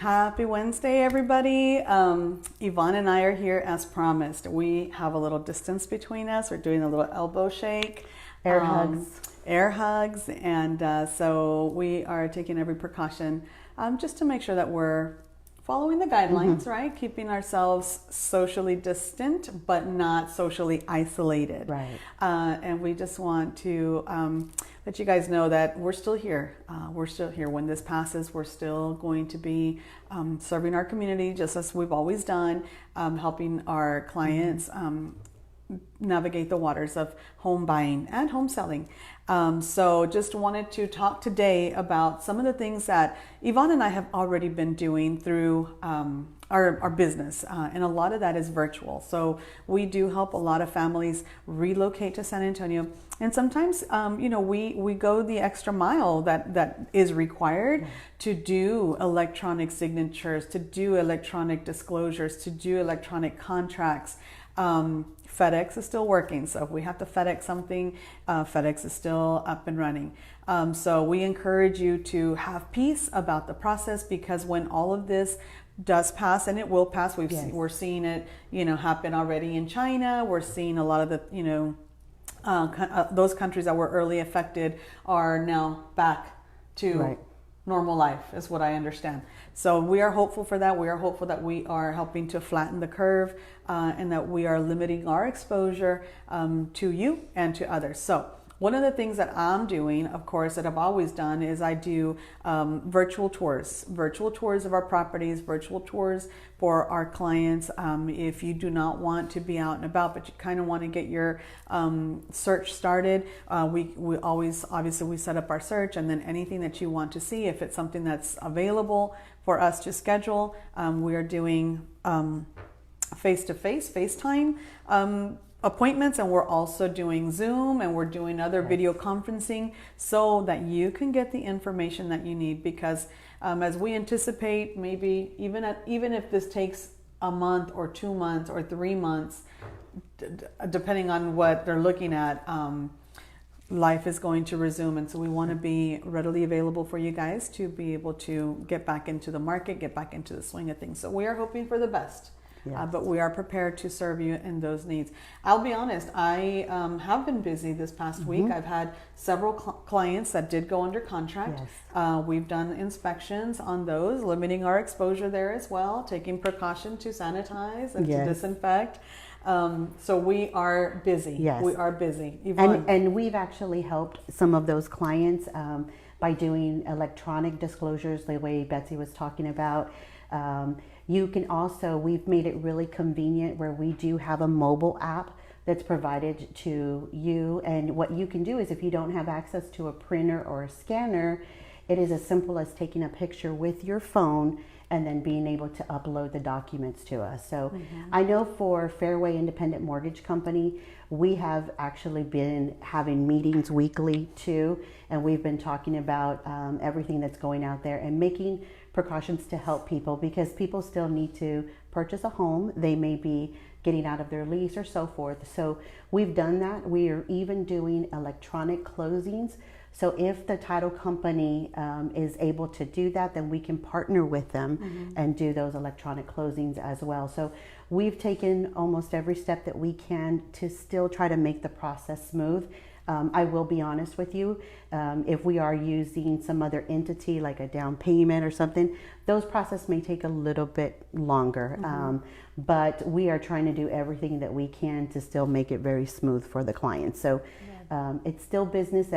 Happy Wednesday, everybody. Yvonne and I are here as promised. We have a little distance between us. We're doing a little elbow shake. Air hugs. Air hugs. And so we are taking every precaution just to make sure that we're following the guidelines, right? Keeping ourselves socially distant, but not socially isolated. Right. And we just want to let you guys know that we're still here. We're still here. When this passes, we're still going to be serving our community just as we've always done, helping our clients navigate the waters of home buying and home selling. So just wanted to talk today about some of the things that Yvonne and I have already been doing through our business. And a lot of that is virtual. So we do help a lot of families relocate to San Antonio. And sometimes, we go the extra mile that is required to do electronic signatures, to do electronic disclosures, to do electronic contracts. FedEx is still working, so if we have to FedEx something, FedEx is still up and running. So we encourage you to have peace about the process, because when all of this does pass, and it will pass, we're seeing it, happen already in China. We're seeing a lot of the, those countries that were early affected are now back to normal life, is what I understand. So we are hopeful for that. We are hopeful that we are helping to flatten the curve and that we are limiting our exposure to you and to others. So one of the things that I'm doing, of course, that I've always done is I do virtual tours of our properties, virtual tours for our clients. If you do not want to be out and about, but you kind of want to get your search started, we always, obviously, we set up our search, and then anything that you want to see, if it's something that's available for us to schedule, we are doing face-to-face, FaceTime appointments, and we're also doing Zoom, and we're doing other video conferencing so that you can get the information that you need. Because as we anticipate, maybe even if this takes a month or 2 months or 3 months, depending on what they're looking at, life is going to resume. And so we want to be readily available for you guys to be able to get back into the market, get back into the swing of things. So we are hoping for the best. Yes. But we are prepared to serve you in those needs. I'll be honest, I have been busy this past week. I've had several clients that did go under contract. Yes. We've done inspections on those, limiting our exposure there as well, taking precaution to sanitize and to disinfect. So we are busy. Yes. We are busy. And we've actually helped some of those clients by doing electronic disclosures, the way Betsy was talking about. You can also, we've made it really convenient where we do have a mobile app that's provided to you. And what you can do is, if you don't have access to a printer or a scanner, it is as simple as taking a picture with your phone and then being able to upload the documents to us. So I know for Fairway Independent Mortgage Company, we have actually been having meetings weekly too. And we've been talking about everything that's going out there and making precautions to help people, because people still need to purchase a home. They may be getting out of their lease or so forth. So we've done that. We are even doing electronic closings. So if the title company is able to do that, then we can partner with them and do those electronic closings as well. So we've taken almost every step that we can to still try to make the process smooth. I will be honest with you, if we are using some other entity like a down payment or something, those processes may take a little bit longer. But we are trying to do everything that we can to still make it very smooth for the client. So it's still business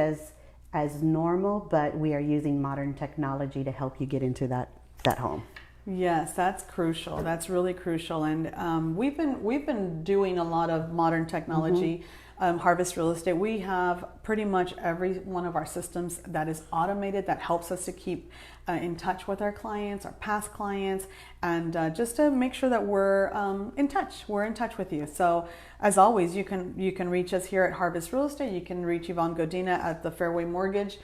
as normal, but we are using modern technology to help you get into that home. Yes, that's crucial. That's really crucial. And we've been doing a lot of modern technology. Harvest Real Estate, we have pretty much every one of our systems that is automated, that helps us to keep in touch with our clients, our past clients, and just to make sure that we're in touch. We're in touch with you. So as always, you can reach us here at Harvest Real Estate. You can reach Yvonne Godina at the Fairway Mortgage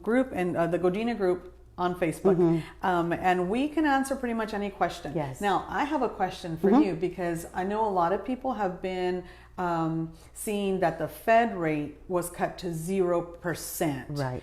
group and the Godina group on Facebook. And we can answer pretty much any question. Yes. Now, I have a question for you, because I know a lot of people have been seeing that the Fed rate was cut to 0%. Right.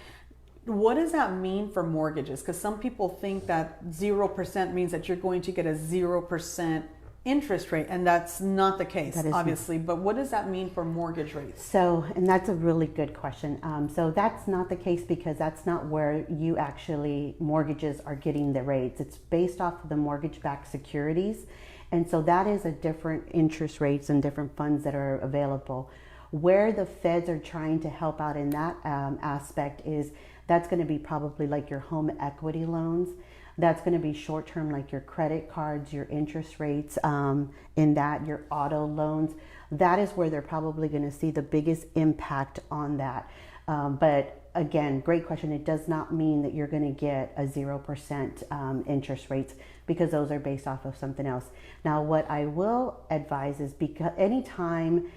what does that mean for mortgages? Because some people think that 0% means that you're going to get a 0% interest rate, and that's not the case, obviously. But what does that mean for mortgage rates? So, and that's a really good question. So that's not the case because that's not where you actually, mortgages are getting the rates. It's based off of the mortgage-backed securities. And so that is a different interest rates and different funds that are available. Where the feds are trying to help out in that aspect is that's going to be probably like your home equity loans. That's going to be short term, like your credit cards, your interest rates in that, your auto loans. That is where they're probably going to see the biggest impact on that. But again, great question. It does not mean that you're going to get a 0% interest rates because those are based off of something else. Now, what I will advise is because anytime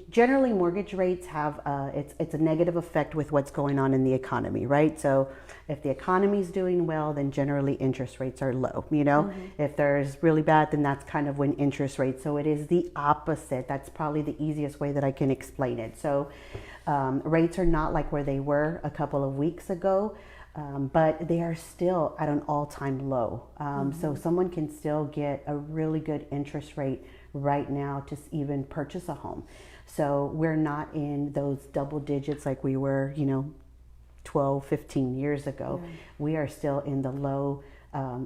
generally mortgage rates have it's a negative effect with what's going on in the economy, right? So if the economy is doing well, then generally interest rates are low, you know. Mm-hmm. If there's really bad, then that's kind of when interest rates. So it is the opposite. That's probably the easiest way that I can explain it. So rates are not like where they were a couple of weeks ago. But they are still at an all-time low. So someone can still get a really good interest rate right now to even purchase a home. So we're not in those double digits like we were, 12, 15 years ago. Yeah. We are still in the low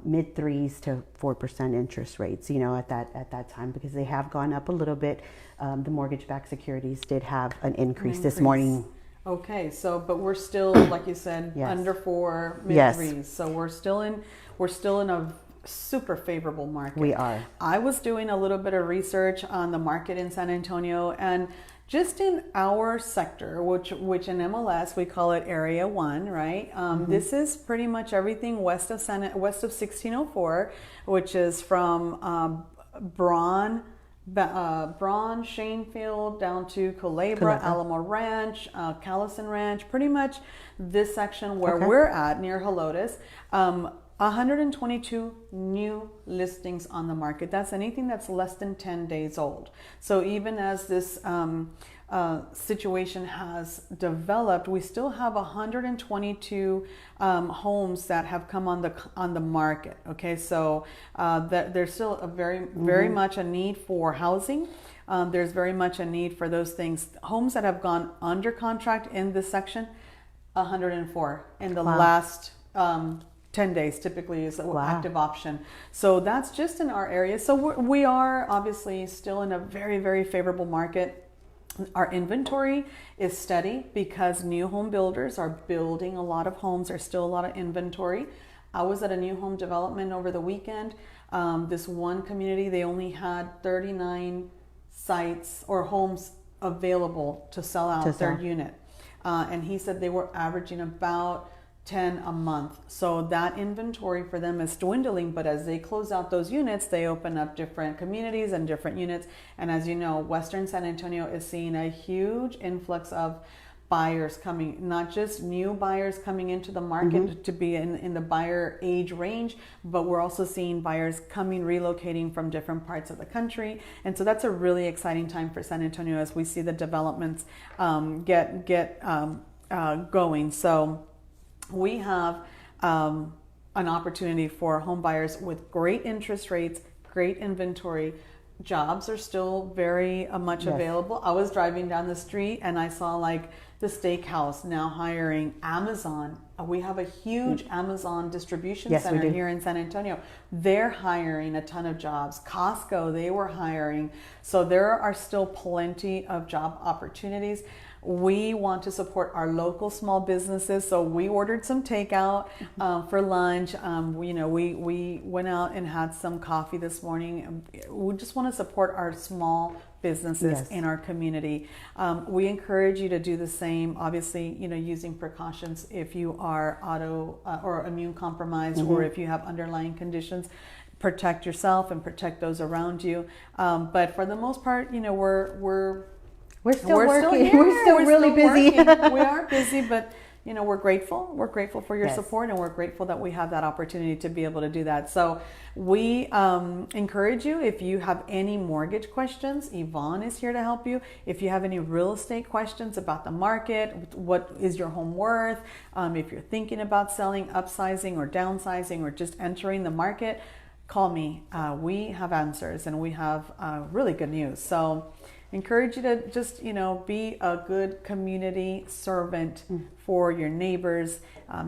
mid 3s to 4% interest rates, at that time, because they have gone up a little bit. The mortgage-backed securities did have an increase this morning. Okay, so but we're still, like you said, yes. under 4, mid 3s. Yes. So we're still in a super favorable market. We are. I was doing a little bit of research on the market in San Antonio, and just in our sector, which in MLS we call it Area 1, right? This is pretty much everything west of 1604, which is from Braun, Shanefield down to Culebra, Alamo Ranch, Callison Ranch, pretty much this section where we're at near Helotes. 122 new listings on the market. That's anything that's less than 10 days old. So even as this situation has developed, we still have 122 homes that have come on the market. Okay, so that there's still a very much a need for housing. There's very much a need for those things. Homes that have gone under contract in this section, 104 in the last 10 days typically is the active option. So that's just in our area. So we are obviously still in a very, very favorable market. Our inventory is steady because new home builders are building a lot of homes. There's still a lot of inventory. I was at a new home development over the weekend. This one community, they only had 39 sites or homes available to sell out their unit. And he said they were averaging about 10 a month. So that inventory for them is dwindling, but as they close out those units, they open up different communities and different units. And as you know, Western San Antonio is seeing a huge influx of buyers coming, not just new buyers coming into the market to be in the buyer age range, but we're also seeing buyers coming, relocating from different parts of the country. And so that's a really exciting time for San Antonio as we see the developments get going. So we have an opportunity for home buyers with great interest rates, great inventory. Jobs are still very much available. I was driving down the street and I saw like the steakhouse now hiring Amazon. We have a huge Amazon distribution center here in San Antonio. They're hiring a ton of jobs. Costco, they were hiring. So there are still plenty of job opportunities. We want to support our local small businesses, so we ordered some takeout for lunch. We went out and had some coffee this morning. We just want to support our small businesses in our community. We encourage you to do the same. Obviously, using precautions if you are auto or immune compromised, or if you have underlying conditions. Protect yourself and protect those around you. But for the most part, we're still working. We're still really busy. We are busy, but you know, we're grateful. We're grateful for your Yes. support, and we're grateful that we have that opportunity to be able to do that. So we encourage you, if you have any mortgage questions, Yvonne is here to help you. If you have any real estate questions about the market, what is your home worth, if you're thinking about selling, upsizing or downsizing, or just entering the market, call me. We have answers, and we have really good news. So encourage you to just, you know, be a good community servant for your neighbors.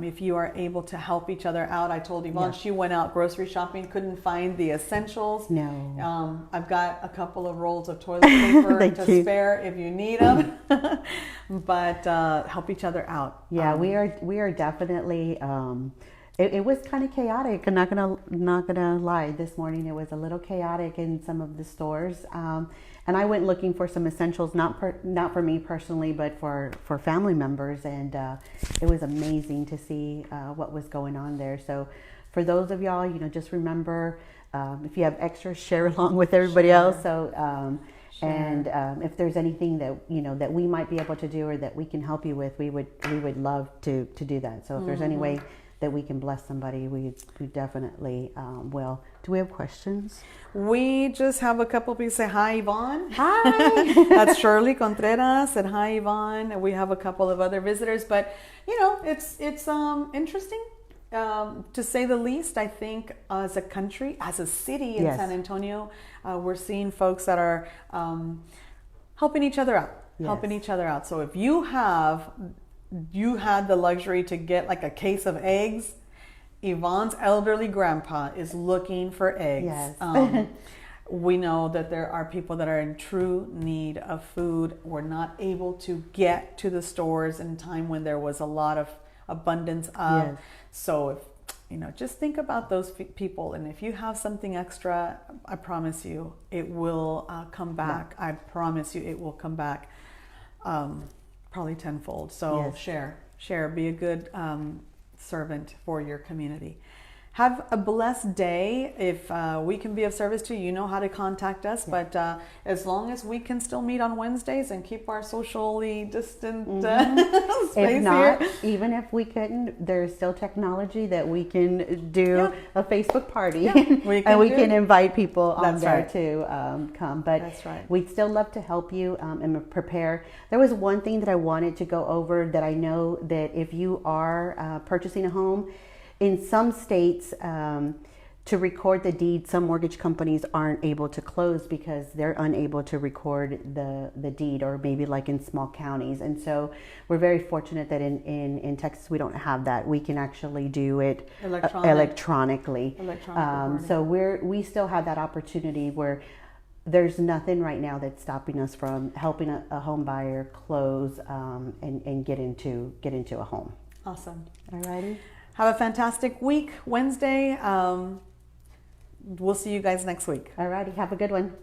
If you are able to help each other out, I told Yvonne, Yeah. she went out grocery shopping, couldn't find the essentials. No. I've got a couple of rolls of toilet paper Thank to you. spare if you need them. But help each other out. Yeah, we are definitely. It was kind of chaotic. I'm not gonna lie. This morning it was a little chaotic in some of the stores, and I went looking for some essentials, not for me personally, but for family members, and it was amazing to see what was going on there. So, for those of y'all, you know, just remember, if you have extras, share along with everybody else. So. And if there's anything that, you know, that we might be able to do or that we can help you with, we would love to do that. So if there's any way that we can bless somebody, we definitely will. Do we have questions? We just have a couple people say hi, Yvonne. Hi. That's Shirley Contreras said hi, Yvonne. And we have a couple of other visitors, but you know, it's interesting. To say the least. I think as a country, as a city in Yes. San Antonio, we're seeing folks that are helping each other out, Yes. So if you had the luxury to get like a case of eggs, Yvonne's elderly grandpa is looking for eggs. Yes. We know that there are people that are in true need of food. We're not able to get to the stores in time when there was a lot of abundance of. Yes. So if you know, just think about those people, and if you have something extra, I promise you it will come back. I promise you it will come back, probably tenfold. So Yes. share, be a good servant for your community. Have a blessed day. If we can be of service to you, you know how to contact us. Yeah. But as long as we can still meet on Wednesdays and keep our socially distant space If not, here. even if we couldn't, there's still technology that we can do a Facebook party, Yeah, we can and we do- can invite people on That's there right. to come. But That's right. we'd still love to help you and prepare. There was one thing that I wanted to go over that I know that if you are purchasing a home, in some states, to record the deed, some mortgage companies aren't able to close because they're unable to record the deed, or maybe like in small counties. And so we're very fortunate that in Texas we don't have that. We can actually do it electronically. So we still have that opportunity where there's nothing right now that's stopping us from helping a home buyer close and get into a home. Awesome. Alrighty. Have a fantastic week. Wednesday. We'll see you guys next week. Alrighty. Have a good one.